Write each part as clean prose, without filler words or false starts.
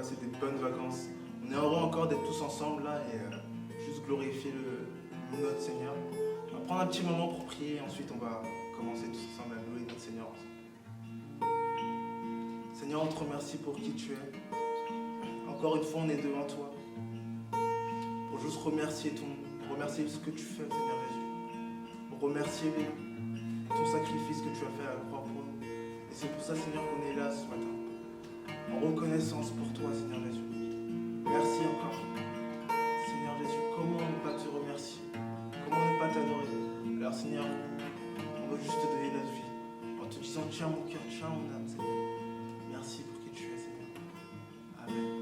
passer des bonnes vacances. On est heureux encore d'être tous ensemble là et juste glorifier notre Seigneur. On va prendre un petit moment pour prier et ensuite on va commencer tous ensemble à louer notre Seigneur. Seigneur, on te remercie pour qui tu es. Encore une fois, on est devant toi pour juste remercier ce que tu fais, Seigneur Jésus. Pour remercier ton sacrifice que tu as fait à la croix pour nous. Et c'est pour ça, Seigneur, qu'on est là ce matin. En reconnaissance pour toi, Seigneur Jésus. Merci encore. Seigneur Jésus, comment ne pas te remercier? Comment ne pas t'adorer? Alors, Seigneur, on veut juste te donner notre vie en te disant, tiens mon cœur, tiens mon âme, Seigneur. Merci pour qui tu es, Seigneur. Amen.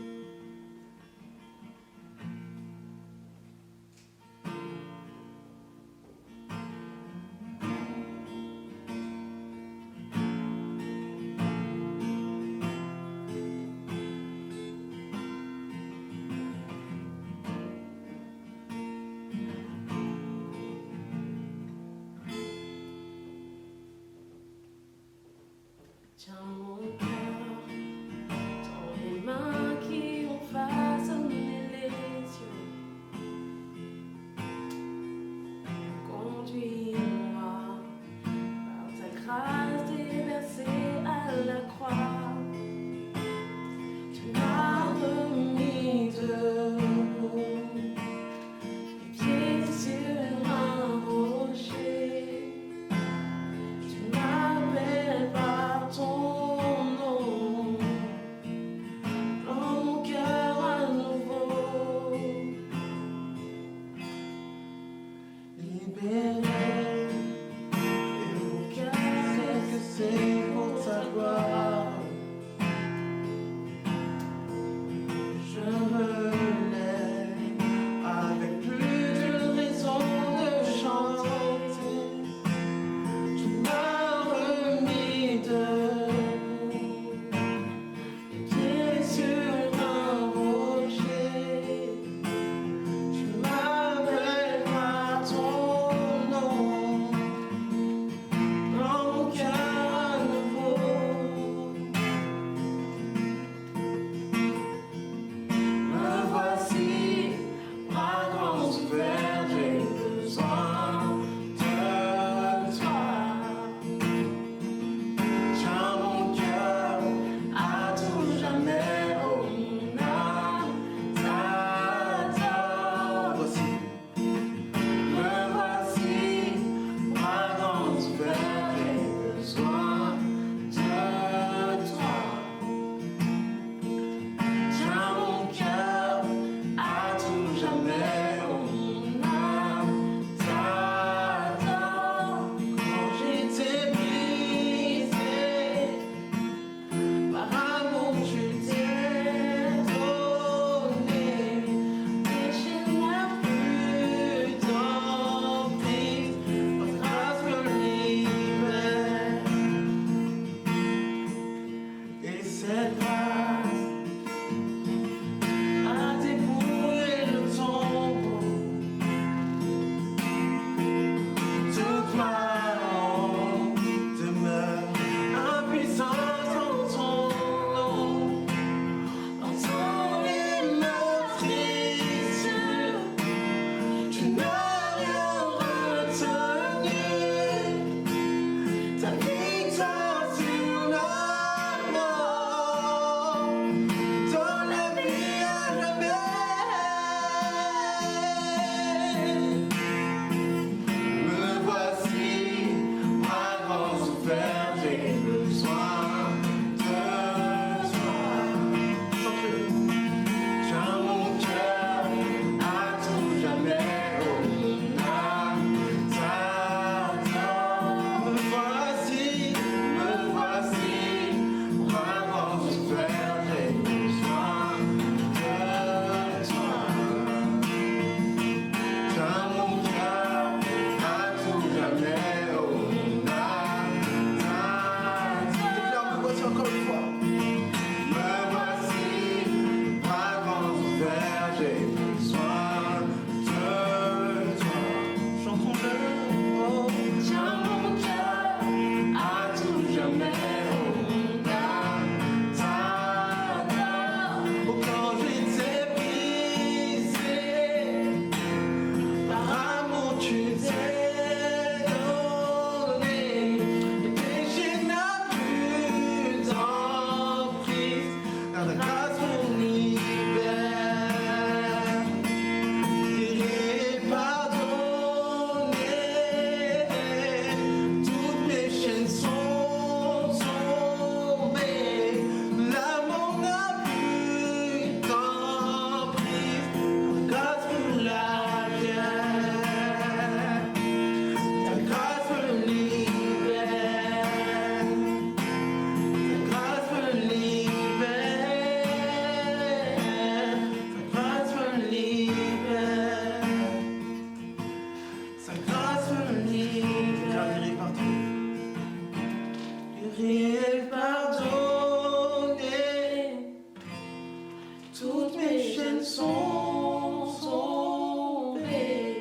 Toutes mes chaînes sont tombées,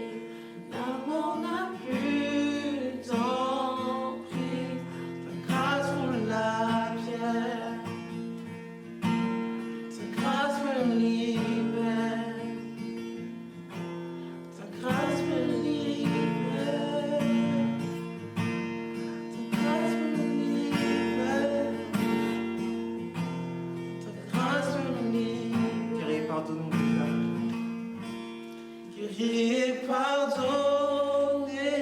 la mort n'a plus d'emprise. Ta grâce me la pierre, ta grâce me libère, ta grâce me libère, ta grâce me libère, ta grâce me libère. Guéri et pardonné, Guéri et pardonné,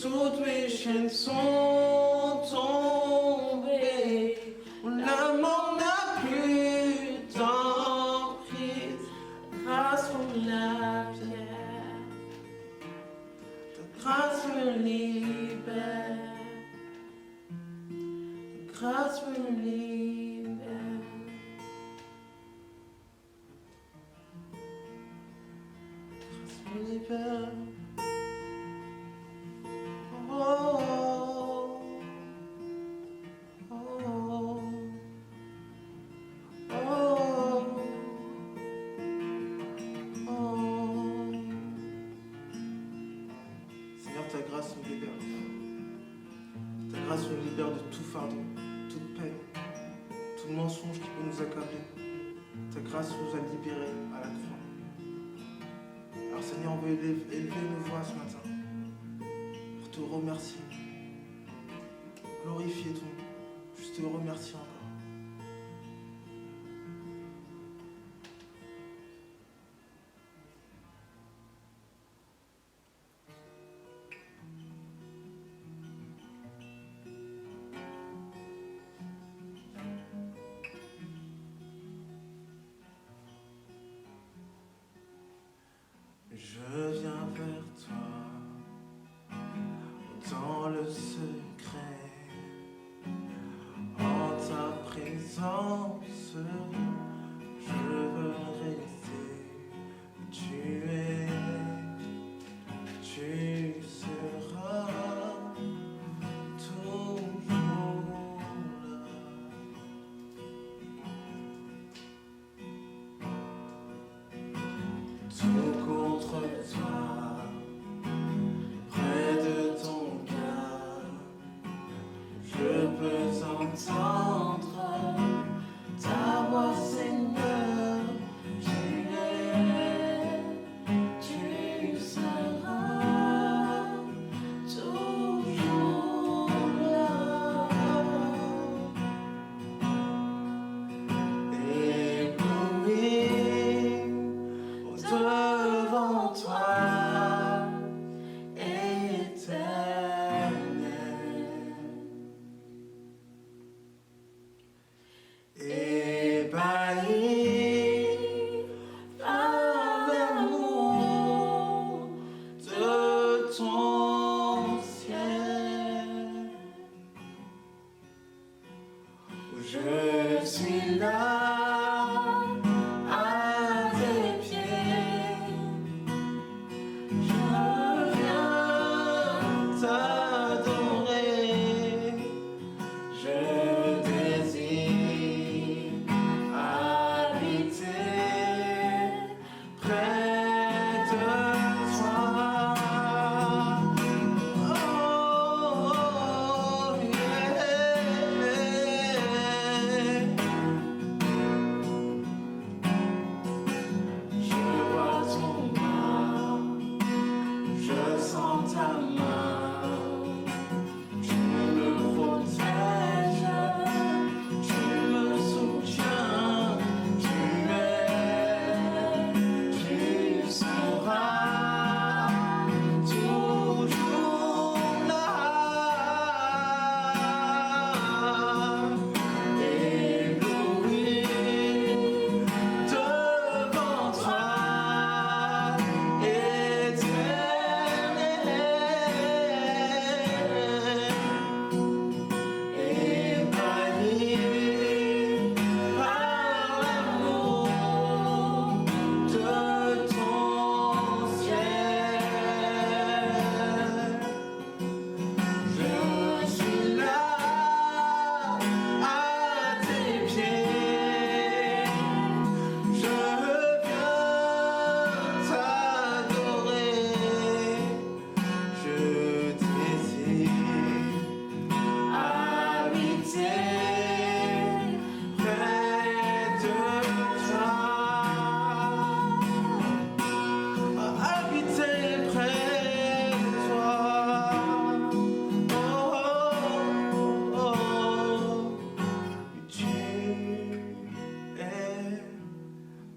toutes mes chaînes sont tombées, la mort n'a plus d'emprise. Grâce pour la pierre, ta grâce me libère, ta grâce me libère. Grâce me libère. Oh, oh, oh, oh, oh. Seigneur, ta grâce nous libère. Ta grâce nous libère de tout fardeau, toute peine, tout mensonge qui peut nous accabler. Ta grâce nous a libérés à la croix. Alors Seigneur, on veut élever nos voix ce matin pour te remercier, glorifier ton nom, juste te remercier encore. Je viens vers toi dans le secret, en ta présence, je veux rester. Tu es, tu seras toujours là. Tout contre toi, près de ton cœur, je peux entendre ta voix, Seigneur. Tu es, tu seras toujours là. Ébloui de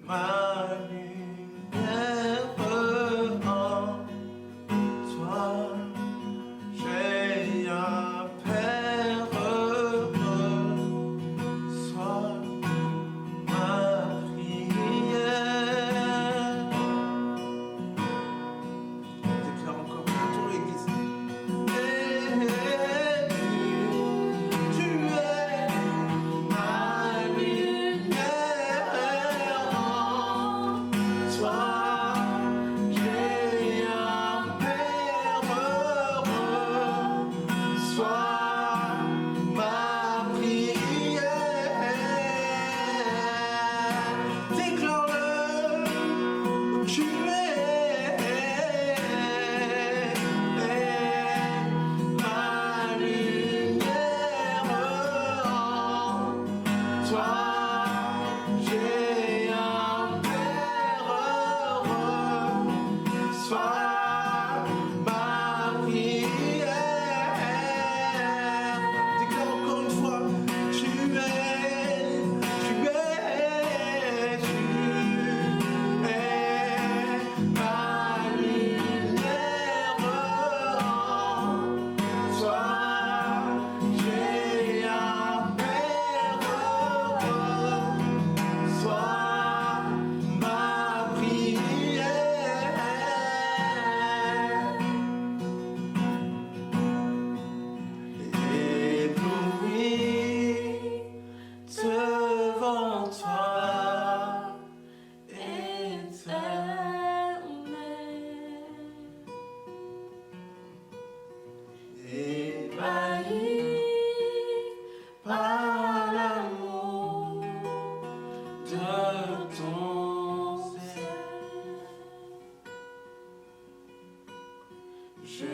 ma lumière en toi. J'ai un Père heureux, sois ma prière. Déclare encore pour l'Église. Tu es ma lumière en toi. J'ai un Père heureux, sois ma prière. Déclare-le, tu es ma lumière en toi. J'ai un Père heureux, sois ma prière. Déclare encore une fois, tu es ma lumière en toi. J'ai un Père heureux, sois ma prière. Ébloui devant toi, éternel. Ébahi par l'amour de ton ciel, je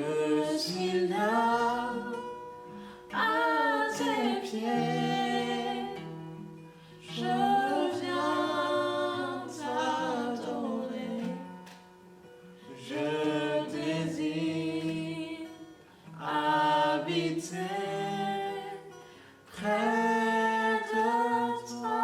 suis là à tes pieds, je viens t'adorer, je désire habiter près de toi.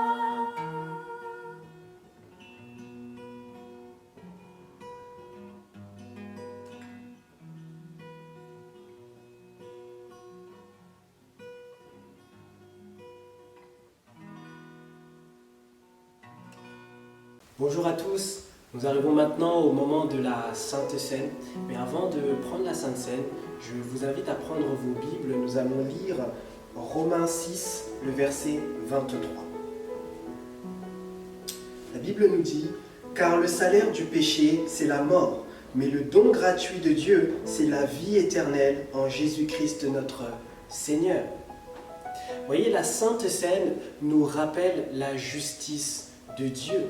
Bonjour à tous, nous arrivons maintenant au moment de la Sainte Seine. Mais avant de prendre la Sainte Seine, je vous invite à prendre vos Bibles. Nous allons lire Romains 6, le verset 23. La Bible nous dit « Car le salaire du péché, c'est la mort, mais le don gratuit de Dieu, c'est la vie éternelle en Jésus-Christ notre Seigneur. » Vous voyez, la Sainte Seine nous rappelle la justice de Dieu.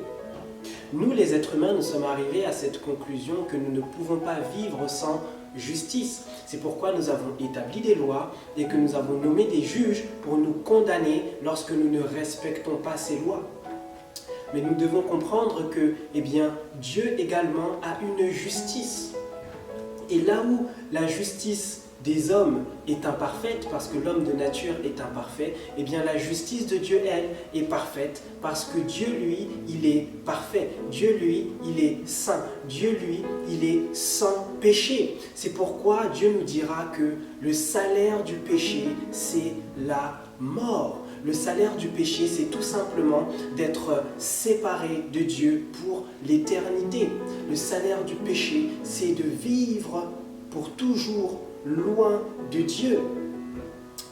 Nous, les êtres humains, nous sommes arrivés à cette conclusion que nous ne pouvons pas vivre sans justice. C'est pourquoi nous avons établi des lois et que nous avons nommé des juges pour nous condamner lorsque nous ne respectons pas ces lois. Mais nous devons comprendre que, Dieu également a une justice. Et là où la justice des hommes est imparfaite, parce que l'homme de nature est imparfait, la justice de Dieu, elle, est parfaite, parce que Dieu, lui, il est parfait. Dieu, lui, il est saint. Dieu, lui, il est sans péché. C'est pourquoi Dieu nous dira que le salaire du péché, c'est la mort. Le salaire du péché, c'est tout simplement d'être séparé de Dieu pour l'éternité. Le salaire du péché, c'est de vivre pour toujours loin de Dieu.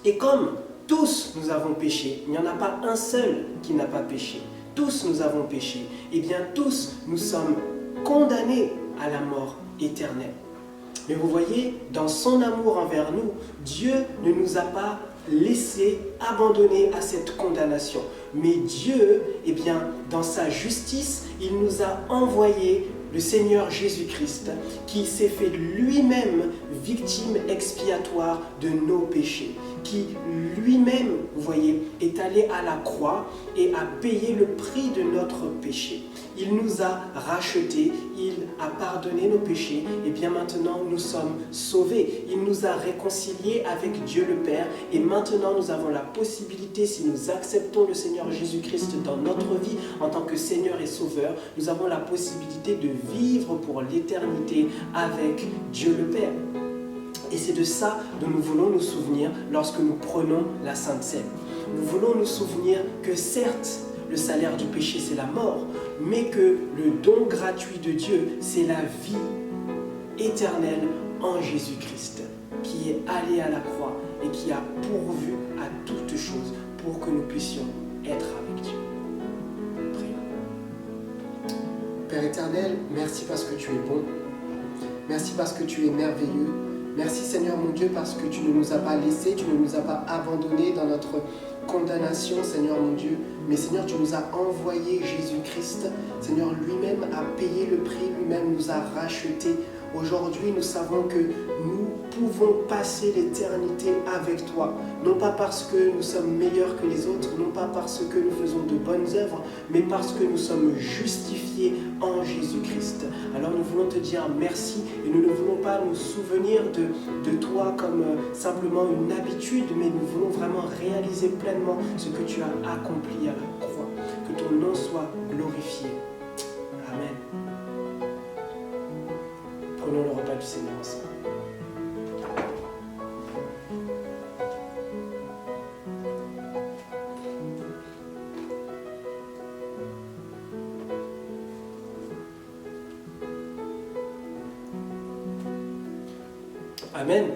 Et comme tous nous avons péché, il n'y en a pas un seul qui n'a pas péché. Tous nous avons péché. Tous nous sommes condamnés à la mort éternelle. Mais vous voyez, dans son amour envers nous, Dieu ne nous a pas laissés abandonnés à cette condamnation. Mais Dieu, dans sa justice, il nous a envoyé le Seigneur Jésus-Christ, qui s'est fait lui-même victime expiatoire de nos péchés, qui lui-même, vous voyez, est allé à la croix et a payé le prix de notre péché. Il Il nous a rachetés, il a pardonné nos péchés et bien maintenant nous sommes sauvés. Il nous a réconciliés avec Dieu le Père et maintenant nous avons la possibilité, si nous acceptons le Seigneur Jésus-Christ dans notre vie en tant que Seigneur et Sauveur, nous avons la possibilité de vivre pour l'éternité avec Dieu le Père. Et c'est de ça dont nous voulons nous souvenir lorsque nous prenons la Sainte Seine. Nous voulons nous souvenir que certes, le salaire du péché, c'est la mort, mais que le don gratuit de Dieu, c'est la vie éternelle en Jésus-Christ, qui est allé à la croix et qui a pourvu à toutes choses pour que nous puissions être avec Dieu. Prions. Père éternel, merci parce que tu es bon. Merci parce que tu es merveilleux. Merci Seigneur mon Dieu parce que tu ne nous as pas laissés, tu ne nous as pas abandonnés dans notre condamnation, Seigneur mon Dieu. Mais Seigneur, tu nous as envoyé Jésus-Christ. Seigneur, lui-même a payé le prix, lui-même nous a rachetés. Aujourd'hui, nous savons que nous pouvons passer l'éternité avec toi. Non pas parce que nous sommes meilleurs que les autres, non pas parce que nous faisons de bonnes œuvres, mais parce que nous sommes justifiés en Jésus-Christ. Alors nous voulons te dire merci et nous ne voulons pas nous souvenir de toi comme simplement une habitude, mais nous voulons vraiment réaliser pleinement ce que tu as accompli à la croix. Que ton nom soit glorifié. Amen. Prenons le repas du Seigneur ensemble. Amen.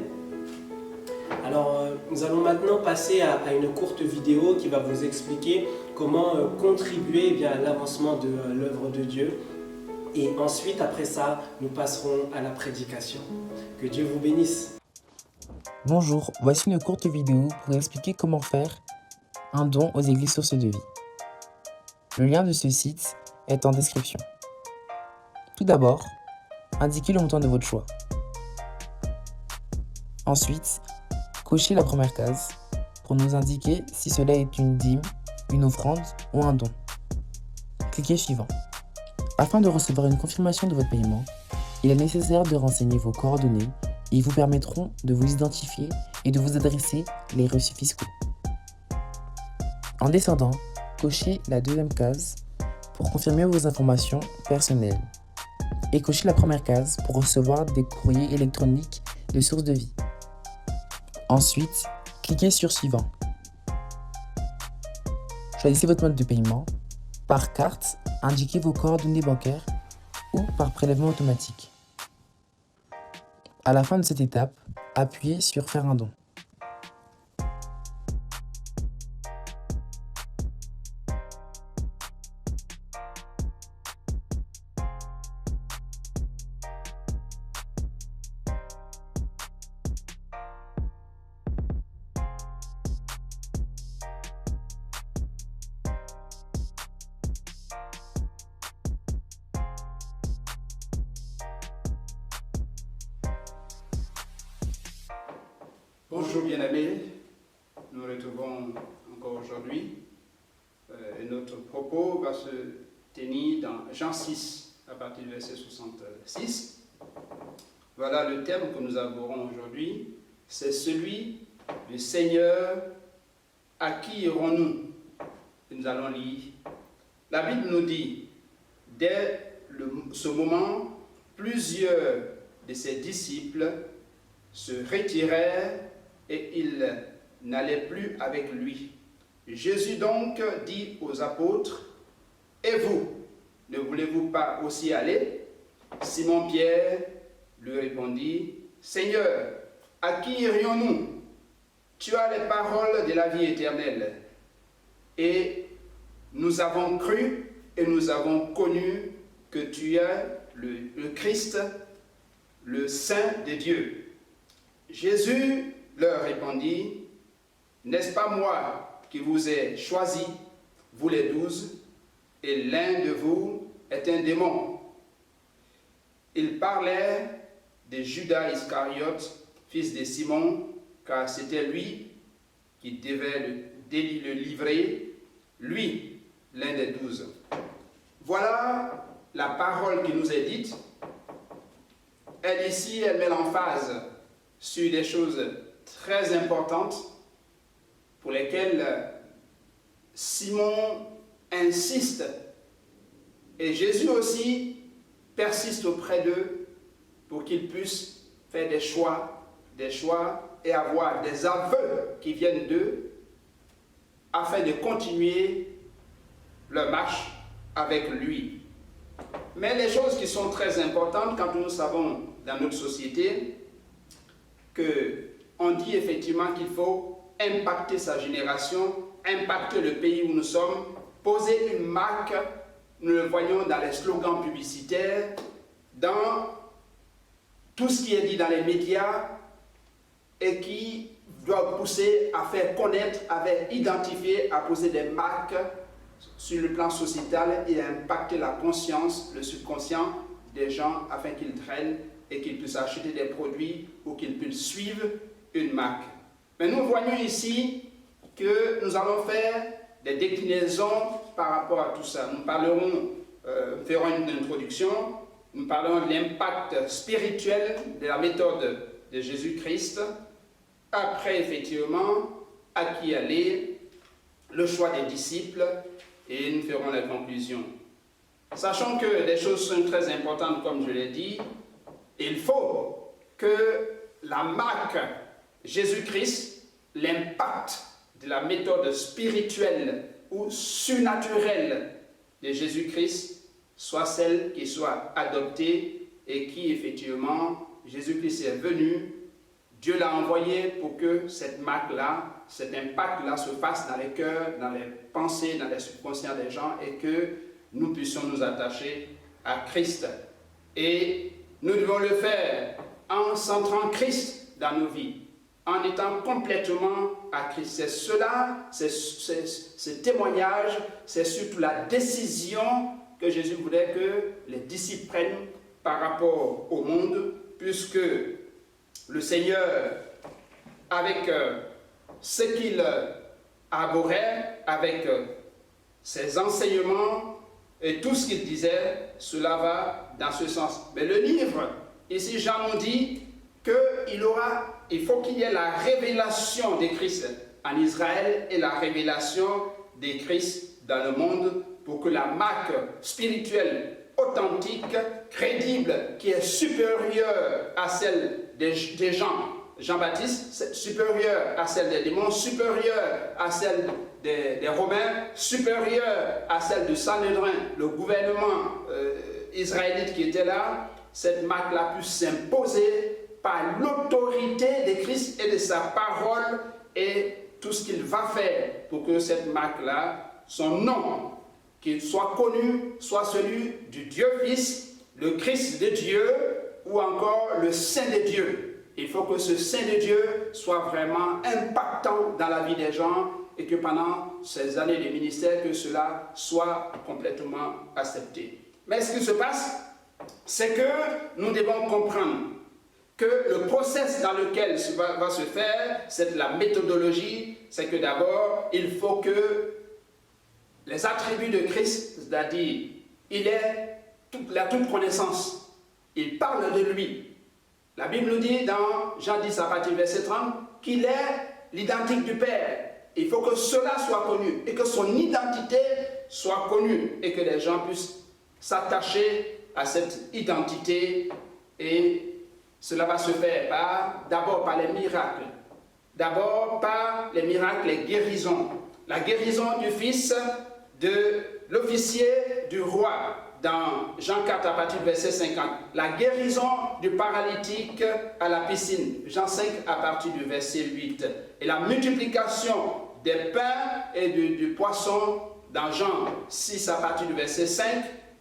Alors, nous allons maintenant passer à une courte vidéo qui va vous expliquer comment contribuer à l'avancement de l'œuvre de Dieu. Et ensuite, après ça, nous passerons à la prédication. Que Dieu vous bénisse. Bonjour, voici une courte vidéo pour expliquer comment faire un don aux églises sources de vie. Le lien de ce site est en description. Tout d'abord, indiquez le montant de votre choix. Ensuite, cochez la première case pour nous indiquer si cela est une dîme, une offrande ou un don. Cliquez suivant. Afin de recevoir une confirmation de votre paiement, il est nécessaire de renseigner vos coordonnées et ils vous permettront de vous identifier et de vous adresser les reçus fiscaux. En descendant, cochez la deuxième case pour confirmer vos informations personnelles et cochez la première case pour recevoir des courriers électroniques de source de vie. Ensuite, cliquez sur Suivant. Choisissez votre mode de paiement. Par carte, indiquez vos coordonnées bancaires ou par prélèvement automatique. À la fin de cette étape, appuyez sur Faire un don. Bonjour bien-aimés, nous retrouvons encore aujourd'hui et notre propos va se tenir dans Jean 6 à partir du verset 66. Voilà le thème que nous aborderons aujourd'hui, c'est celui du Seigneur, à qui irons-nous? Et nous allons lire. La Bible nous dit, dès ce moment, plusieurs de ses disciples se retirèrent et ils n'allaient plus avec lui. Jésus donc dit aux apôtres, « Et vous, ne voulez-vous pas aussi aller ?» Simon-Pierre lui répondit, « Seigneur, à qui irions-nous? Tu as les paroles de la vie éternelle. Et nous avons cru et nous avons connu que tu es le Christ, le Saint de Dieu. » Jésus leur répondit, « N'est-ce pas moi qui vous ai choisi, vous les 12, et l'un de vous est un démon ?» Il parlait de Judas Iscariote, fils de Simon, car c'était lui qui devait le livrer, lui, l'un des 12. voilà la parole qui nous est dite. Elle ici, elle met l'emphase sur des choses très importantes pour lesquelles Simon insiste. Et Jésus aussi persiste auprès d'eux pour qu'ils puissent faire des choix et avoir des aveux qui viennent d'eux afin de continuer leur marche avec lui. Mais les choses qui sont très importantes quand nous savons dans notre société qu'on dit effectivement qu'il faut impacter sa génération, impacter le pays où nous sommes, poser une marque, nous le voyons dans les slogans publicitaires, dans tout ce qui est dit dans les médias et qui doit pousser à faire connaître, à faire identifier, à poser des marques sur le plan sociétal et à impacter la conscience, le subconscient des gens afin qu'ils traînent et qu'ils puissent acheter des produits ou qu'ils puissent suivre une marque. Mais nous voyons ici que nous allons faire des déclinaisons par rapport à tout ça. Nous ferons une introduction, nous parlerons de l'impact spirituel de la méthode de Jésus-Christ. Après, effectivement, à qui aller, le choix des disciples, et nous ferons la conclusion. Sachant que les choses sont très importantes, comme je l'ai dit, il faut que la marque Jésus-Christ, l'impact de la méthode spirituelle ou surnaturelle de Jésus-Christ soit celle qui soit adoptée et qui, effectivement, Jésus-Christ est venu, Dieu l'a envoyé pour que cette marque-là, cet impact-là se fasse dans les cœurs, dans les pensées, dans les subconscients des gens et que nous puissions nous attacher à Christ. Et nous devons le faire en centrant Christ dans nos vies, en étant complètement à Christ. C'est cela, ce témoignage, c'est surtout la décision que Jésus voulait que les disciples prennent par rapport au monde, puisque le Seigneur, avec ce qu'il abhorrait, avec ses enseignements et tout ce qu'il disait, cela va dans ce sens. Mais le livre, ici Jean nous dit qu'il faut qu'il y ait la révélation des Christ en Israël et la révélation des Christ dans le monde pour que la marque spirituelle authentique, crédible, qui est supérieure à celle des gens, Jean-Baptiste, supérieure à celle des démons, supérieure à celle des Romains, supérieure à celle de Sanhédrin, le gouvernement israélite qui était là, cette marque-là puisse s'imposer par l'autorité de Christ et de sa parole et tout ce qu'il va faire pour que cette marque-là, son nom, qu'il soit connu, soit celui du Dieu Fils, le Christ de Dieu ou encore le Saint de Dieu. Il faut que ce Saint de Dieu soit vraiment impactant dans la vie des gens et que pendant ces années de ministère, que cela soit complètement accepté. Mais ce qui se passe, c'est que nous devons comprendre que le process dans lequel ça va se faire, c'est la méthodologie, c'est que d'abord, il faut que les attributs de Christ, c'est-à-dire, il a toute connaissance, il parle de lui. La Bible nous dit dans Jean 10 à partir du verset 30 qu'il est l'identique du Père. Il faut que cela soit connu et que son identité soit connue et que les gens puissent s'attacher à cette identité et cela va se faire d'abord par les miracles. D'abord par les miracles, les guérisons. La guérison du fils de l'officier du roi dans Jean 4 à partir du verset 50. La guérison du paralytique à la piscine, Jean 5 à partir du verset 8. Et la multiplication des pains et du poisson dans Jean 6 à partir du verset 5.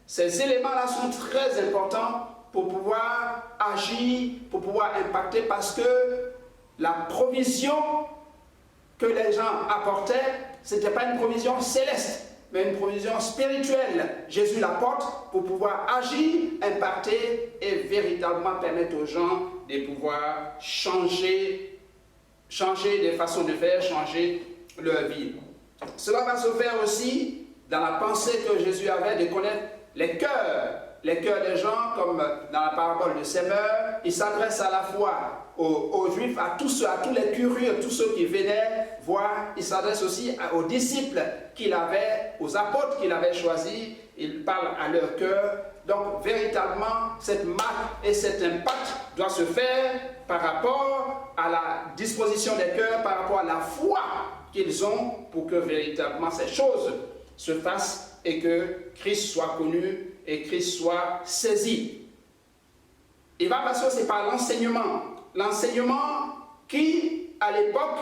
Ces éléments-là sont très importants pour pouvoir agir, pour pouvoir impacter, parce que la provision que les gens apportaient, ce n'était pas une provision céleste, mais une provision spirituelle. Jésus l'apporte pour pouvoir agir, impacter et véritablement permettre aux gens de pouvoir changer des façons de faire, changer leur vie. Cela va se faire aussi dans la pensée que Jésus avait de connaître les cœurs des gens, comme dans la parabole de Semeur. Il s'adresse à la fois aux Juifs, à tous les curieux, tous ceux qui venaient voir. Il s'adresse aussi aux disciples qu'il avait, aux apôtres qu'il avait choisis. Il parle à leur cœur. Donc, véritablement, cette marque et cet impact doit se faire par rapport à la disposition des cœurs, par rapport à la foi qu'ils ont, pour que véritablement ces choses se fassent et que Christ soit connu et Christ soit saisi. Il va passer aussi par l'enseignement. L'enseignement qui, à l'époque,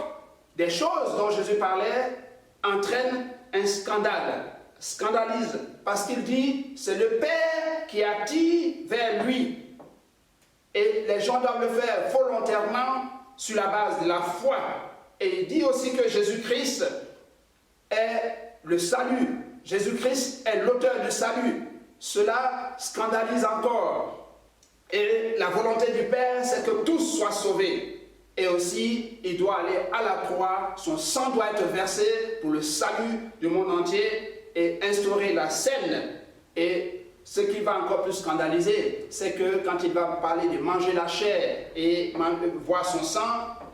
des choses dont Jésus parlait, entraîne un scandale, scandalise, parce qu'il dit, c'est le Père qui attire vers lui. Et les gens doivent le faire volontairement sur la base de la foi. Et il dit aussi que Jésus-Christ est le salut. Jésus-Christ est l'auteur du salut. Cela scandalise encore. Et la volonté du Père, c'est que tous soient sauvés. Et aussi, il doit aller à la croix, son sang doit être versé pour le salut du monde entier et instaurer la scène. Et ce qui va encore plus scandaliser, c'est que quand il va parler de manger la chair et voir son sang,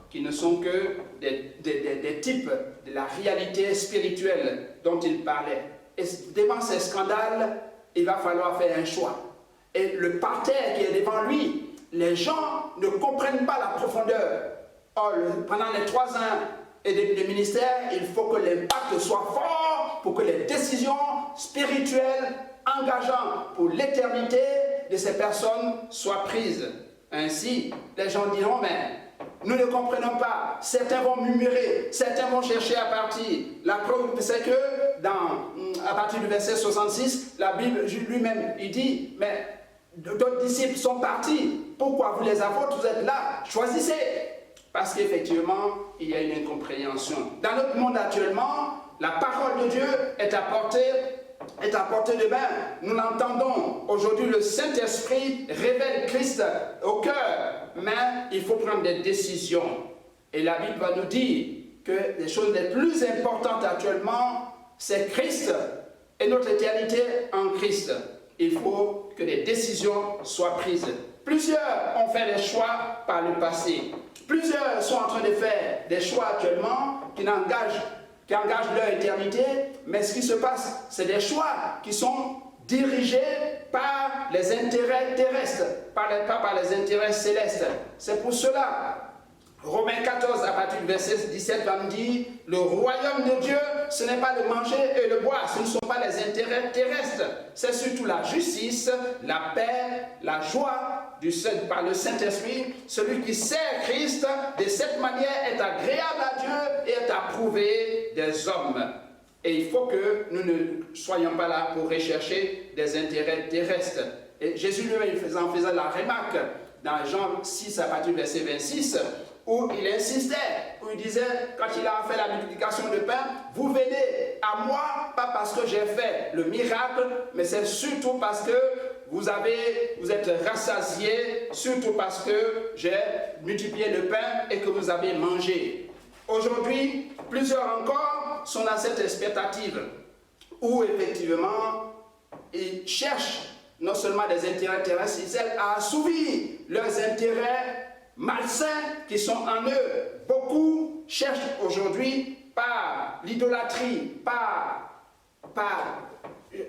qui ne sont que des types de la réalité spirituelle dont il parlait. Et devant ces scandales, il va falloir faire un choix. Et le parterre qui est devant lui, les gens ne comprennent pas la profondeur. Or, pendant les 3 ans et des ministères, il faut que l'impact soit fort pour que les décisions spirituelles engageantes pour l'éternité de ces personnes soient prises. Ainsi, les gens diront, mais nous ne comprenons pas. Certains vont murmurer, certains vont chercher à partir. La preuve, c'est que à partir du verset 66, la Bible lui-même, il dit, mais d'autres disciples sont partis. Pourquoi vous les apôtres, vous êtes là? Choisissez. Parce qu'effectivement, il y a une incompréhension. Dans notre monde actuellement, la parole de Dieu est à portée de main. Nous l'entendons. Aujourd'hui, le Saint-Esprit révèle Christ au cœur. Mais il faut prendre des décisions. Et la Bible va nous dire que les choses les plus importantes actuellement, c'est Christ et notre éternité en Christ. Il faut que des décisions soient prises. Plusieurs ont fait des choix par le passé. Plusieurs sont en train de faire des choix actuellement qui engagent leur éternité, mais ce qui se passe, c'est des choix qui sont dirigés par les intérêts terrestres, pas par les intérêts célestes. C'est pour cela, Romains 14, à partir du verset 17, va nous dire, le royaume de Dieu, ce n'est pas le manger et le boire, ce ne sont pas les intérêts terrestres, c'est surtout la justice, la paix, la joie par le Saint-Esprit. Celui qui sert Christ de cette manière est agréable à Dieu et est approuvé des hommes. Et il faut que nous ne soyons pas là pour rechercher des intérêts terrestres. Et Jésus lui-même en faisait la remarque dans Jean 6 à partir du verset 26, où il insistait, où il disait, quand il a fait la multiplication de pain, vous venez à moi, pas parce que j'ai fait le miracle, mais c'est surtout parce que vous êtes rassasiés, surtout parce que j'ai multiplié le pain et que vous avez mangé. Aujourd'hui, plusieurs encore sont dans cette expectative où effectivement ils cherchent non seulement des intérêts terrestres, ils essaient à assouvir leurs intérêts malsains qui sont en eux. Beaucoup cherchent aujourd'hui par l'idolâtrie,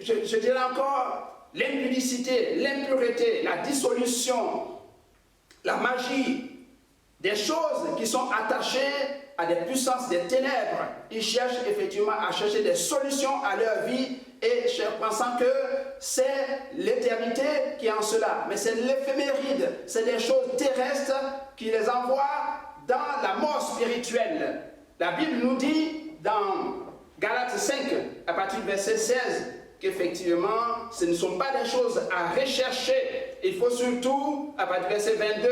je dirais encore, l'impudicité, l'impureté, la dissolution, la magie, des choses qui sont attachées à des puissances des ténèbres. Ils cherchent effectivement à chercher des solutions à leur vie et pensant que c'est l'éternité qui est en cela. Mais c'est l'éphéméride, c'est des choses terrestres qui les envoient dans la mort spirituelle. La Bible nous dit dans Galates 5, à partir du verset 16, qu'effectivement, ce ne sont pas des choses à rechercher. Il faut surtout, à partir du verset 22,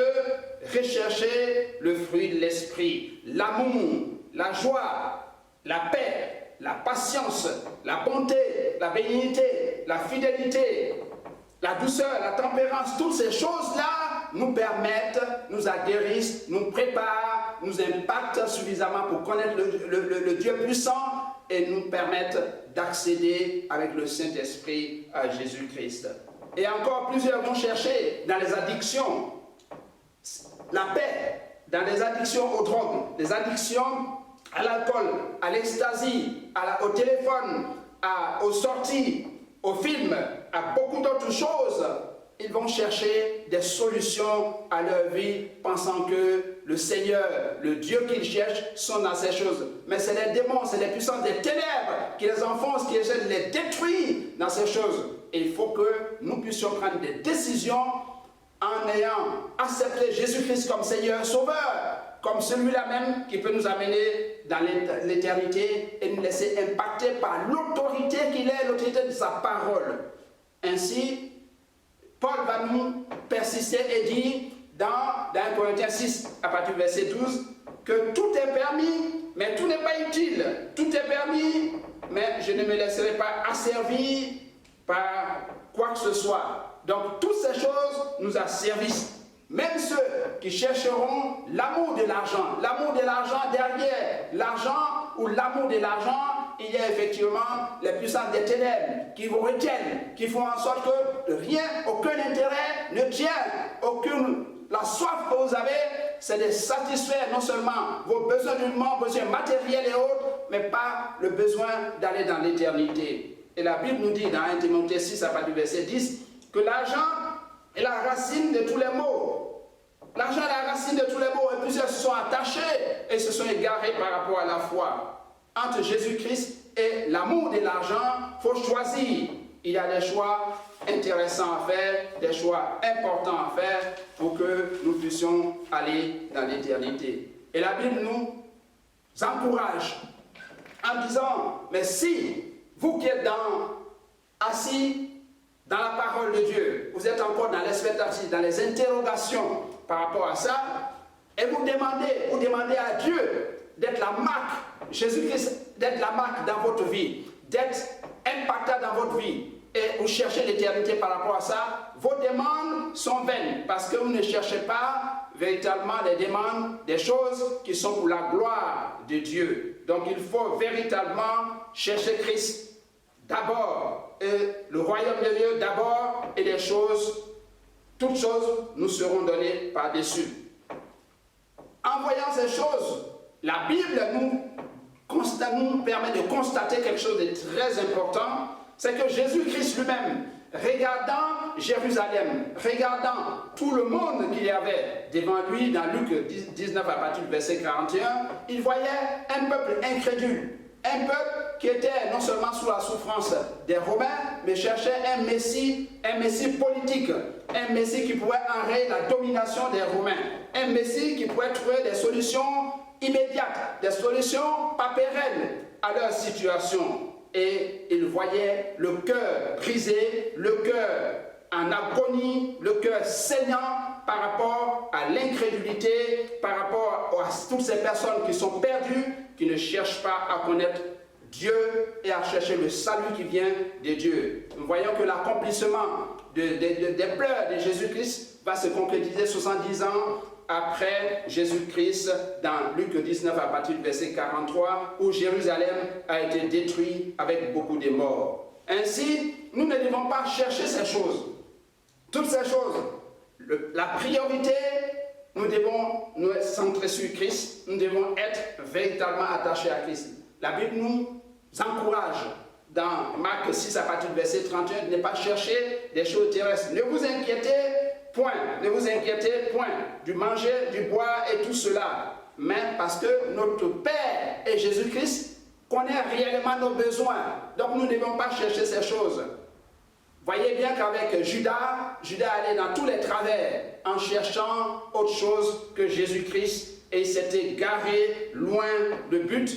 rechercher le fruit de l'esprit, l'amour, la joie, la paix, la patience, la bonté, la bénignité, la fidélité, la douceur, la tempérance. Toutes ces choses-là nous permettent, nous aguerrissent, nous préparent, nous impactent suffisamment pour connaître le Dieu puissant et nous permettent d'accéder avec le Saint-Esprit à Jésus-Christ. Et encore plusieurs vont chercher dans les addictions la paix, dans les addictions aux drogues, les addictions à l'alcool, à l'ecstasy, au téléphone, aux sorties, aux films, à beaucoup d'autres choses. Ils vont chercher des solutions à leur vie, pensant que le Seigneur, le Dieu qu'ils cherchent, sont dans ces choses. Mais c'est les démons, c'est les puissances des ténèbres qui les enfoncent, qui essaient de les détruire dans ces choses. Et il faut que nous puissions prendre des décisions en ayant accepté Jésus-Christ comme Seigneur Sauveur, comme celui-là même qui peut nous amener dans l'éternité et nous laisser impacter par l'autorité qu'il est, l'autorité de sa parole. Ainsi, Paul va nous persister et dire dans 1 Corinthiens 6, à partir du verset 12, que tout est permis, mais tout n'est pas utile. Tout est permis, mais je ne me laisserai pas asservir par quoi que ce soit. Donc, toutes ces choses nous asservissent. Même ceux qui chercheront l'amour de l'argent derrière l'argent ou l'amour de l'argent, il y a effectivement les puissances des ténèbres qui vous retiennent, qui font en sorte que rien, aucun intérêt ne tient, la soif que vous avez, c'est de satisfaire non seulement vos besoins du moment, besoins matériels et autres, mais pas le besoin d'aller dans l'éternité. Et la Bible nous dit dans 1 Timothée 6, à partir du verset 10, que l'argent est la racine de tous les maux. L'argent est la racine de tous les maux, et plusieurs se sont attachés et se sont égarés par rapport à la foi. Entre Jésus-Christ et l'amour de l'argent, il faut choisir. Il y a des choix intéressants à faire, des choix importants à faire pour que nous puissions aller dans l'éternité. Et la Bible nous encourage en disant, mais si vous qui êtes assis dans la parole de Dieu, vous êtes encore dans l'expectative, dans les interrogations par rapport à ça, et vous demandez à Dieu d'être la marque, Jésus-Christ, d'être la marque dans votre vie, d'être impacté dans votre vie, et vous cherchez l'éternité par rapport à ça, vos demandes sont vaines, parce que vous ne cherchez pas véritablement les demandes, des choses qui sont pour la gloire de Dieu. Donc il faut véritablement chercher Christ d'abord, et le royaume de Dieu d'abord, et les choses, toutes choses nous seront données par-dessus. En voyant ces choses, la Bible nous permet de constater quelque chose de très important, c'est que Jésus-Christ lui-même, regardant Jérusalem, regardant tout le monde qu'il y avait devant lui, dans Luc 19 à partir du verset 41, il voyait un peuple incrédule, un peuple qui était non seulement sous la souffrance des Romains, mais cherchait un messie politique, un messie qui pouvait enrayer la domination des Romains, un messie qui pouvait trouver des solutions immédiates, des solutions pas pérennes à leur situation. Et il voyait le cœur brisé, le cœur en agonie, le cœur saignant par rapport à l'incrédulité, par rapport à toutes ces personnes qui sont perdues, qui ne cherchent pas à connaître Dieu et à chercher le salut qui vient de Dieu. Nous voyons que l'accomplissement des pleurs de Jésus-Christ va se concrétiser 70 ans après Jésus-Christ dans Luc 19 à partir du verset 43, où Jérusalem a été détruit avec beaucoup de morts. Ainsi, nous ne devons pas chercher ces choses. Toutes ces choses, la priorité, nous devons nous centrer sur Christ, nous devons être véritablement attachés à Christ. La Bible nous encourage dans Marc 6 à partir du verset 31 de ne pas chercher des choses terrestres. Ne vous inquiétez point du manger, du boire et tout cela. Mais parce que notre Père et Jésus-Christ connaît réellement nos besoins. Donc nous ne devons pas chercher ces choses. Voyez bien qu'avec Judas allait dans tous les travers en cherchant autre chose que Jésus-Christ et il s'était garé loin du but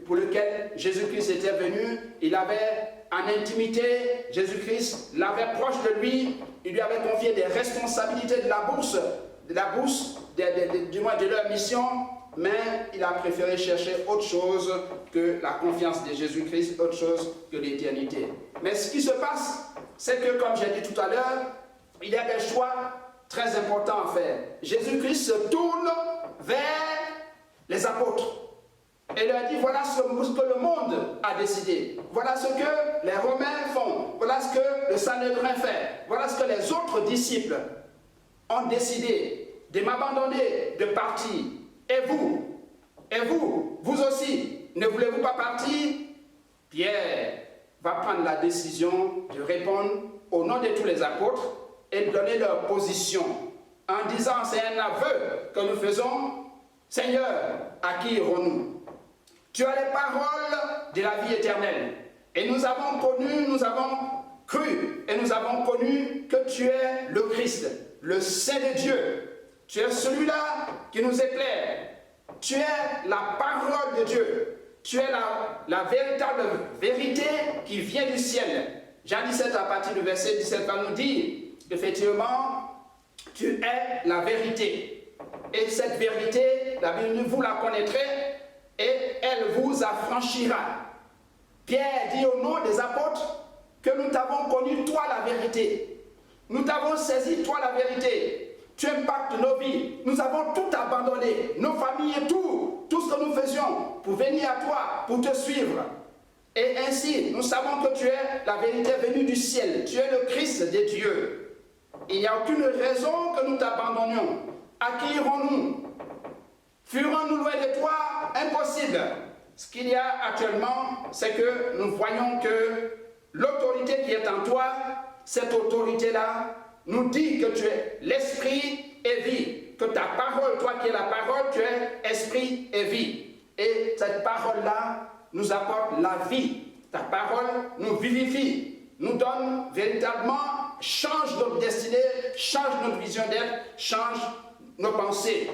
pour lequel Jésus-Christ était venu. Il avait en intimité, Jésus-Christ l'avait proche de lui, il lui avait confié des responsabilités de leur mission, mais il a préféré chercher autre chose que la confiance de Jésus-Christ, autre chose que l'éternité. Mais ce qui se passe, c'est que, comme j'ai dit tout à l'heure, il y a des choix très importants à faire. Jésus-Christ se tourne vers les apôtres. Et il leur dit, voilà ce que le monde a décidé. Voilà ce que les Romains font. Voilà ce que le Sanhédrin fait. Voilà ce que les autres disciples ont décidé de m'abandonner, de partir. Et vous aussi, ne voulez-vous pas partir? Pierre va prendre la décision de répondre au nom de tous les apôtres et de donner leur position en disant, c'est un aveu que nous faisons, Seigneur, à qui irons-nous? Tu as les paroles de la vie éternelle. Et nous avons connu, nous avons cru et nous avons connu que tu es le Christ, le Saint de Dieu. Tu es celui-là qui nous éclaire. Tu es la parole de Dieu. Tu es la véritable vérité qui vient du ciel. Jean 17, à partir du verset 17, va nous dire, effectivement, tu es la vérité. Et cette vérité, la Bible, vous la connaîtrez et elle vous affranchira. Pierre dit au nom des apôtres que nous t'avons connu, toi, la vérité. Nous t'avons saisi, toi, la vérité. Tu impactes nos vies. Nous avons tout abandonné, nos familles et tout ce que nous faisions pour venir à toi, pour te suivre. Et ainsi, nous savons que tu es la vérité venue du ciel. Tu es le Christ de Dieu. Il n'y a aucune raison que nous t'abandonnions. À qui irons-nous? Fuirons-nous loin de toi? Impossible. Ce qu'il y a actuellement, c'est que nous voyons que l'autorité qui est en toi, cette autorité-là, nous dit que tu es l'esprit et vie. Que ta parole, toi qui es la parole, tu es esprit et vie. Et cette parole-là nous apporte la vie. Ta parole nous vivifie, nous donne véritablement, change notre destinée, change notre vision d'être, change nos pensées.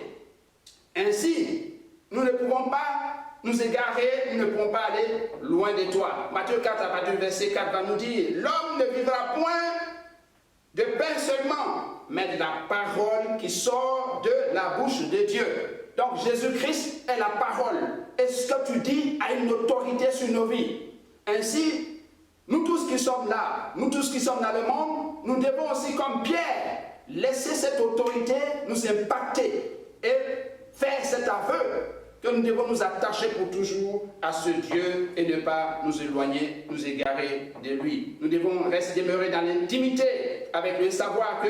Ainsi, nous ne pouvons pas nous égarer, nous ne pouvons pas aller loin de toi. Matthieu 4, à partir du verset 4, va nous dire, l'homme ne vivra point de pain seulement, mais de la parole qui sort de la bouche de Dieu. Donc Jésus-Christ est la parole. Et ce que tu dis a une autorité sur nos vies. Ainsi, nous tous qui sommes là, nous tous qui sommes dans le monde, nous devons aussi, comme Pierre, laisser cette autorité nous impacter et faire cet aveu que nous devons nous attacher pour toujours à ce Dieu et ne pas nous éloigner, nous égarer de lui. Nous devons rester demeurer dans l'intimité avec lui, savoir que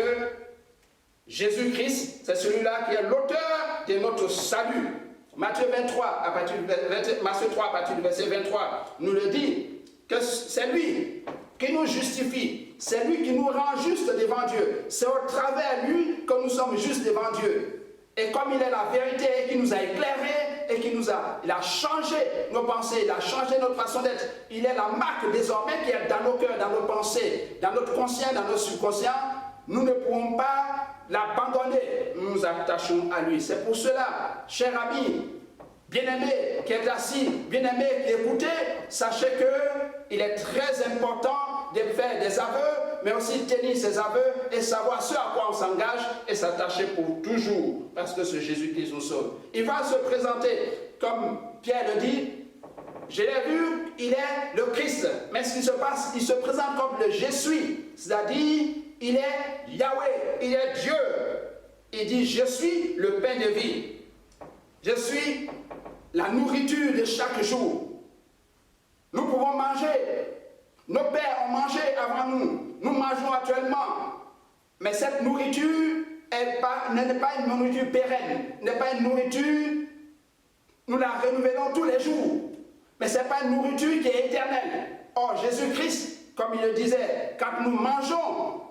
Jésus-Christ, c'est celui-là qui est l'auteur de notre salut. Matthieu 3, à partir du verset 23, nous le dit que c'est lui qui nous justifie, c'est lui qui nous rend justes devant Dieu. C'est au travers de lui que nous sommes justes devant Dieu. Et comme il est la vérité qui nous a éclairés et il a changé nos pensées, il a changé notre façon d'être, il est la marque désormais qui est dans nos cœurs, dans nos pensées, dans notre conscient, dans notre subconscient, nous ne pouvons pas l'abandonner, nous nous attachons à lui. C'est pour cela, cher ami, bien-aimé qui est assis, bien-aimé qui écoutez, sachez qu'il est très important de faire des aveux, mais aussi tenir ses aveux et savoir ce à quoi on s'engage et s'attacher pour toujours, parce que c'est Jésus qui nous sauve. Il va se présenter, comme Pierre le dit, je l'ai vu, il est le Christ, mais ce qui se passe, il se présente comme le Je suis, c'est-à-dire, il est Yahweh, il est Dieu. Il dit, je suis le pain de vie, je suis la nourriture de chaque jour. Nous pouvons manger. Nos pères ont mangé avant nous. Nous mangeons actuellement. Mais cette nourriture n'est pas une nourriture pérenne. N'est pas une nourriture, nous la renouvelons tous les jours. Mais ce n'est pas une nourriture qui est éternelle. Or, Jésus-Christ, comme il le disait, quand nous mangeons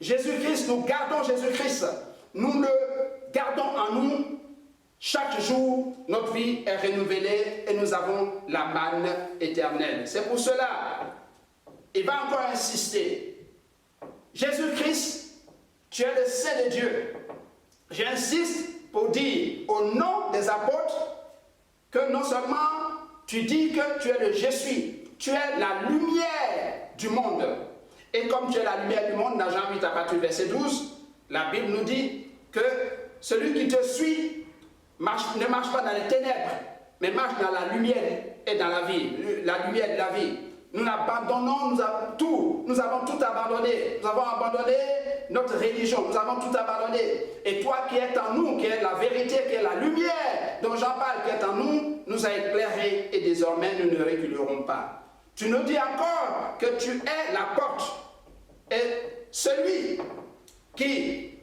Jésus-Christ, nous gardons Jésus-Christ. Nous le gardons en nous. Chaque jour, notre vie est renouvelée et nous avons la manne éternelle. C'est pour cela, il va encore insister. Jésus-Christ, tu es le Saint de Dieu. J'insiste pour dire au nom des apôtres que non seulement tu dis que tu es le Je suis, tu es la lumière du monde. Et comme tu es la lumière du monde, dans Jean 8 à partir du verset 12, la Bible nous dit que celui qui te suit ne marche pas dans les ténèbres, mais marche dans la lumière et dans la vie, la lumière de la vie. Nous abandonnons, nous avons tout abandonné. Nous avons abandonné notre religion, nous avons tout abandonné. Et toi qui es en nous, qui est la vérité, qui est la lumière dont j'en parle, qui est en nous, nous nous as éclairés et désormais nous ne reculerons pas. Tu nous dis encore que tu es la porte et celui qui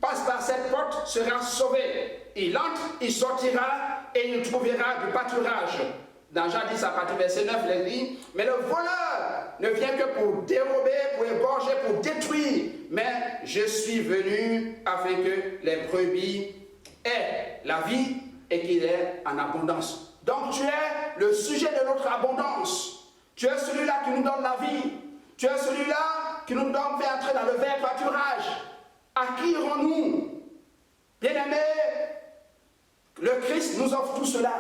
passe par cette porte sera sauvé. Il entre, il sortira et il trouvera du pâturage. Dans Jean 10 à partir du verset 9, il dit, mais le voleur ne vient que pour dérober, pour égorger, pour détruire. Mais je suis venu afin que les brebis aient la vie et qu'il ait en abondance. Donc tu es le sujet de notre abondance. Tu es celui-là qui nous donne la vie. Tu es celui-là qui nous donne, fait entrer dans le vert pâturage. À qui irons-nous? Bien-aimés, le Christ nous offre tout cela.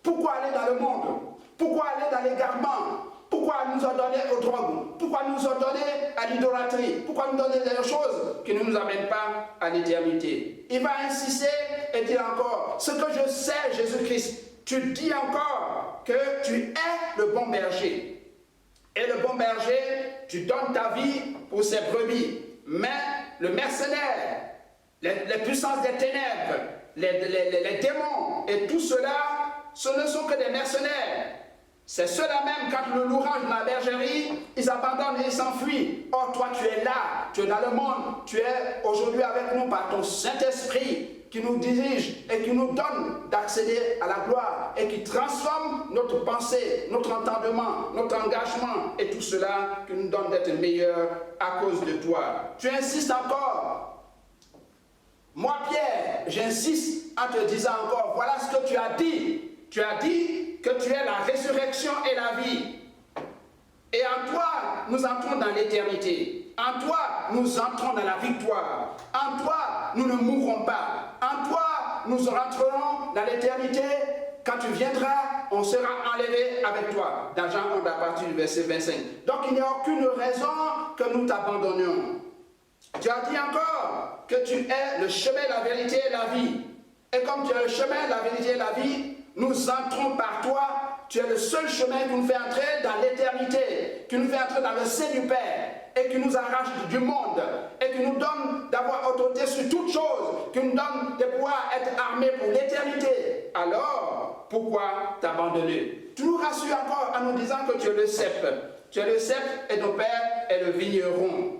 Pourquoi aller dans le monde? Pourquoi aller dans l'égarement? Pourquoi nous en donner aux drogues? Pourquoi nous en donner à l'idolâtrie? Pourquoi nous donner des choses qui ne nous amènent pas à l'éternité? Il va insister et dire encore, ce que je sais, Jésus-Christ, tu dis encore que tu es le bon berger. Et le bon berger, tu donnes ta vie pour ses brebis. Mais le mercenaire, les puissances des ténèbres, les démons et tout cela, ce ne sont que des mercenaires. C'est ceux-là même, quand le loup range dans la bergerie, ils abandonnent et ils s'enfuient. Or, toi, tu es là, tu es dans le monde, tu es aujourd'hui avec nous par ton Saint-Esprit qui nous dirige et qui nous donne d'accéder à la gloire et qui transforme notre pensée, notre entendement, notre engagement et tout cela qui nous donne d'être meilleurs à cause de toi. Tu insistes encore. Moi, Pierre, j'insiste en te disant encore, voilà ce que tu as dit. Tu as dit que tu es la résurrection et la vie. Et en toi, nous entrons dans l'éternité. En toi, nous entrons dans la victoire. En toi, nous ne mourrons pas. En toi, nous rentrerons dans l'éternité. Quand tu viendras, on sera enlevé avec toi. Dans Jean 11 à partir du verset 25. Donc il n'y a aucune raison que nous t'abandonnions. Tu as dit encore que tu es le chemin, la vérité et la vie. Et comme tu es le chemin, la vérité et la vie, nous entrons par toi. Tu es le seul chemin qui nous fait entrer dans l'éternité, qui nous fait entrer dans le sein du Père, et qui nous arrache du monde, et qui nous donne d'avoir autorité sur toutes choses, qui nous donne de pouvoir être armés pour l'éternité. Alors, pourquoi t'abandonner? Tu nous rassures encore en nous disant que tu es le cep. Tu es le cep et nos pères est le vigneron.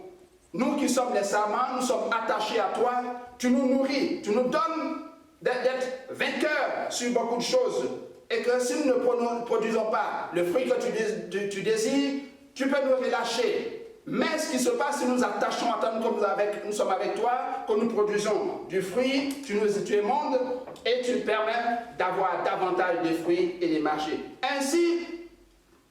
Nous qui sommes les serments, nous sommes attachés à toi. Tu nous nourris, tu nous donnes d'être vainqueurs sur beaucoup de choses. Et que si nous ne produisons pas le fruit que tu désires, tu peux nous relâcher. Mais ce qui se passe, si nous attachons à toi, nous sommes avec toi, que nous produisons du fruit, tu émondes et tu permets d'avoir davantage de fruits et de marcher. Ainsi,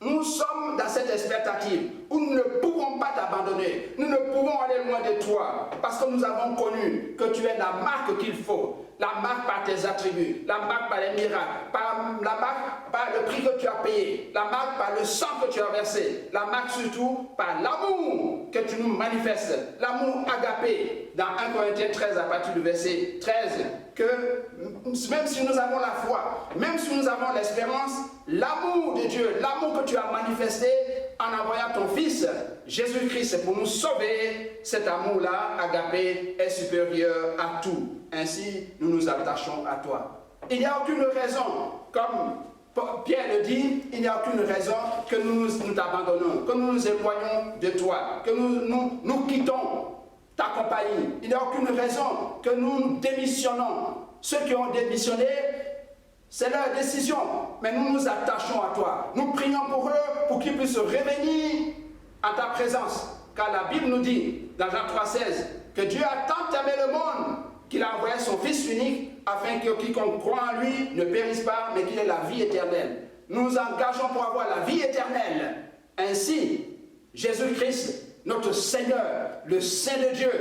nous sommes dans cette expectative où nous ne pouvons pas t'abandonner. Nous ne pouvons aller loin de toi parce que nous avons connu que tu es la marque qu'il faut. La marque par tes attributs, la marque par les miracles, la marque par le prix que tu as payé, la marque par le sang que tu as versé, la marque surtout par l'amour que tu nous manifestes, l'amour agapé. Dans 1 Corinthiens 13 à partir du verset 13, que même si nous avons la foi, même si nous avons l'espérance, l'amour de Dieu, l'amour que tu as manifesté en envoyant ton Fils, Jésus-Christ, pour nous sauver, cet amour-là, agapé, est supérieur à tout. Ainsi, nous nous attachons à toi. Il n'y a aucune raison, comme Pierre le dit, il n'y a aucune raison que nous t'abandonnons, que nous nous éloignons de toi, que nous quittons ta compagnie. Il n'y a aucune raison que nous démissionnons. Ceux qui ont démissionné, c'est leur décision, mais nous nous attachons à toi. Nous prions pour eux, pour qu'ils puissent revenir à ta présence. Car la Bible nous dit, dans Jean 3,16, que Dieu a tant aimé le monde qu'il a envoyé son Fils unique, afin que quiconque croit en lui ne périsse pas, mais qu'il ait la vie éternelle. Nous nous engageons pour avoir la vie éternelle. Ainsi, Jésus-Christ, notre Seigneur, le Saint de Dieu,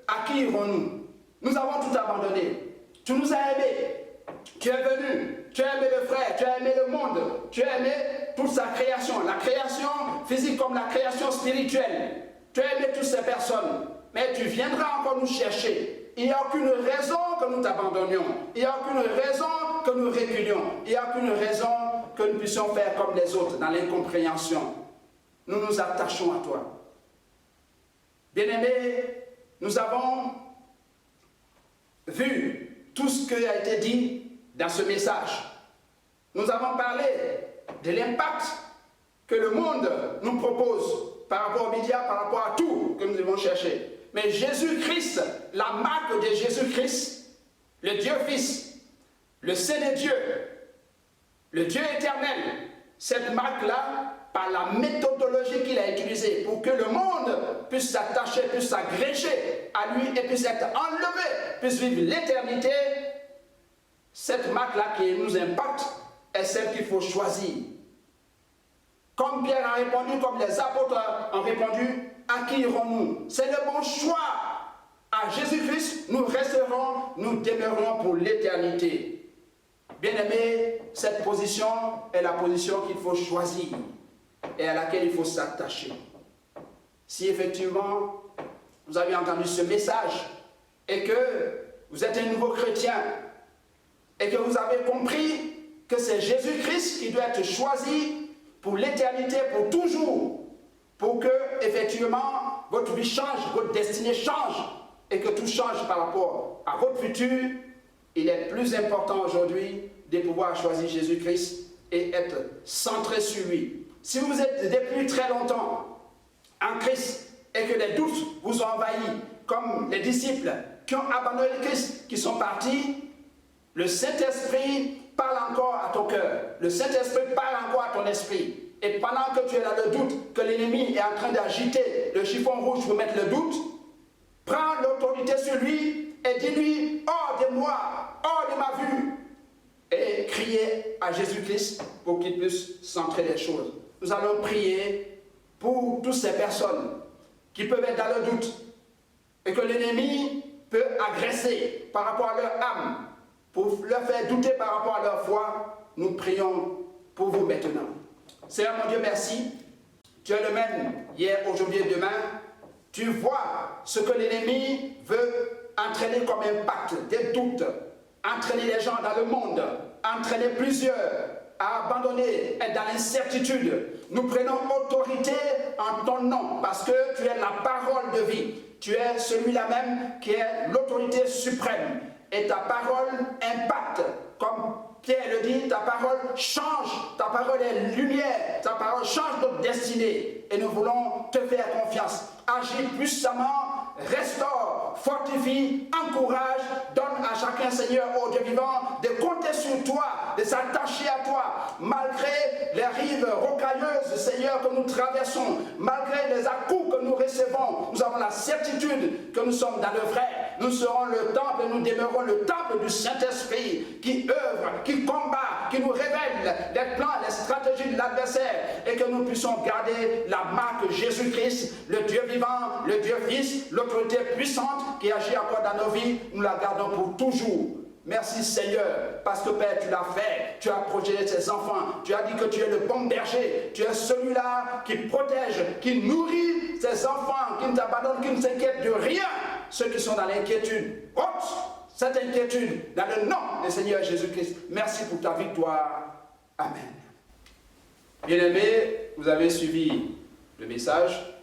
à qui irons-nous? Nous avons tout abandonné. Tu nous as aimés. Tu es venu, tu as aimé le frère, tu as aimé le monde, tu as aimé toute sa création, la création physique comme la création spirituelle. Tu as aimé toutes ces personnes, mais tu viendras encore nous chercher. Il n'y a aucune raison que nous t'abandonnions, il n'y a aucune raison que nous reculions, il n'y a aucune raison que nous puissions faire comme les autres dans l'incompréhension. Nous nous attachons à toi. Bien-aimés, nous avons vu tout ce qui a été dit dans ce message. nous avons parlé de l'impact que le monde nous propose par rapport aux médias, par rapport à tout que nous devons chercher. Mais Jésus-Christ, la marque de Jésus-Christ, le Dieu Fils, le Saint des dieux, le Dieu éternel, cette marque-là, par la méthodologie qu'il a utilisée pour que le monde puisse s'attacher, puisse s'agréger à lui et puisse être enlevé, puisse vivre l'éternité, cette marque-là qui nous impacte est celle qu'il faut choisir. Comme Pierre a répondu, comme les apôtres ont répondu, à qui irons-nous? C'est le bon choix. À Jésus-Christ, nous resterons, nous demeurerons pour l'éternité. Bien-aimés, cette position est la position qu'il faut choisir et à laquelle il faut s'attacher. Si effectivement, vous avez entendu ce message et que vous êtes un nouveau chrétien et que vous avez compris que c'est Jésus-Christ qui doit être choisi pour l'éternité, pour toujours, pour que, effectivement, votre vie change, votre destinée change, et que tout change par rapport à votre futur, il est plus important aujourd'hui de pouvoir choisir Jésus-Christ et être centré sur lui. Si vous êtes depuis très longtemps en Christ et que les doutes vous ont envahi, comme les disciples qui ont abandonné le Christ, qui sont partis, le Saint-Esprit parle encore à ton cœur. Le Saint-Esprit parle encore à ton esprit. Et pendant que tu es dans le doute, que l'ennemi est en train d'agiter le chiffon rouge pour mettre le doute, prends l'autorité sur lui et dis-lui, hors de moi, hors de ma vue. Et criez à Jésus-Christ pour qu'il puisse centrer les choses. Nous allons prier pour toutes ces personnes qui peuvent être dans le doute et que l'ennemi peut agresser par rapport à leur âme, pour leur faire douter par rapport à leur foi. Nous prions pour vous maintenant. Seigneur mon Dieu, merci. Tu es le même hier, aujourd'hui et demain. Tu vois ce que l'ennemi veut entraîner comme impact, des doutes, entraîner les gens dans le monde, entraîner plusieurs à abandonner, être dans l'incertitude. Nous prenons autorité en ton nom parce que tu es la parole de vie. Tu es celui-là même qui est l'autorité suprême. Et ta parole impacte, comme Pierre le dit, ta parole change, ta parole est lumière, ta parole change notre destinée. Et nous voulons te faire confiance. Agis puissamment, restaure, fortifie, encourage, donne à chacun, Seigneur, ô Dieu vivant, de compter sur toi, de s'attacher à toi, malgré les rives rocailleuses, Seigneur, que nous traversons, malgré les à-coups que nous recevons. Nous avons la certitude que nous sommes dans le vrai. Nous serons le temple et nous demeurons le temple du Saint-Esprit qui œuvre, qui combat, qui nous révèle les plans, les stratégies de l'adversaire et que nous puissions garder la marque Jésus-Christ, le Dieu vivant, le Dieu Fils, l'autorité puissante qui agit encore dans nos vies. Nous la gardons pour toujours. Merci Seigneur, parce que Père, tu l'as fait, tu as protégé tes enfants, tu as dit que tu es le bon berger, tu es celui-là qui protège, qui nourrit tes enfants, qui ne t'abandonne, qui ne s'inquiète de rien, ceux qui sont dans l'inquiétude. Ôte cette inquiétude dans le nom du Seigneur Jésus-Christ. Merci pour ta victoire. Amen. Bien-aimés, vous avez suivi le message.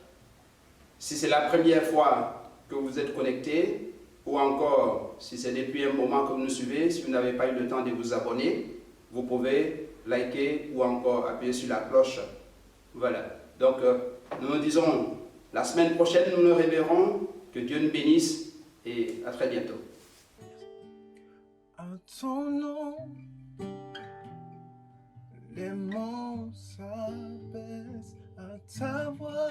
Si c'est la première fois que vous êtes connectés, ou encore, si c'est depuis un moment que vous nous suivez, si vous n'avez pas eu le temps de vous abonner, vous pouvez liker ou encore appuyer sur la cloche. Voilà. Donc, nous nous disons, la semaine prochaine, nous nous reverrons. Que Dieu nous bénisse et à très bientôt. À ton nom, les monts s'abaissent à ta voix.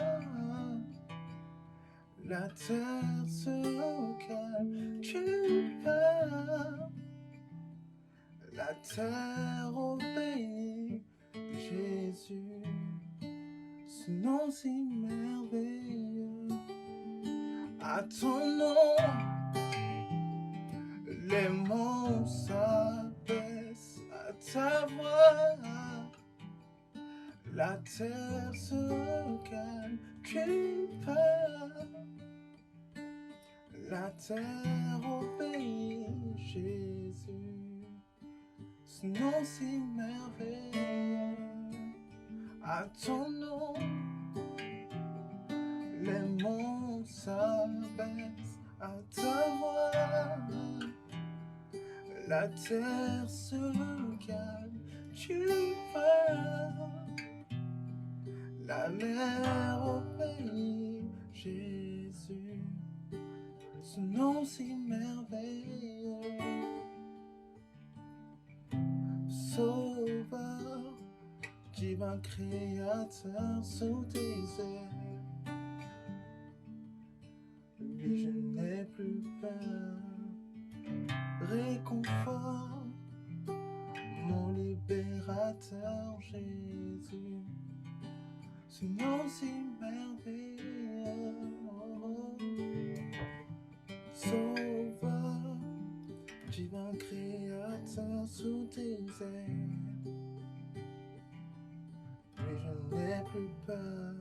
La terre se calme, tu parles. La terre obéit, Jésus, ce nom si merveilleux. À ton nom, les monts s'abaissent à ta voix. La terre se calme, tu parles. La terre obéit, Jésus, ce nom si merveilleux. À ton nom, les monts s'abaissent à ta voix. La terre se calme, tu vas, la mer au pays, Jésus, ce nom si merveilleux, Sauveur, divin créateur sous tes ailes. Oui, je n'ai plus peur, réconfort, mon libérateur Jésus, ce nom si merveilleux, Sauveur, divin créateur sous tes ailes. Oui, je n'ai plus peur,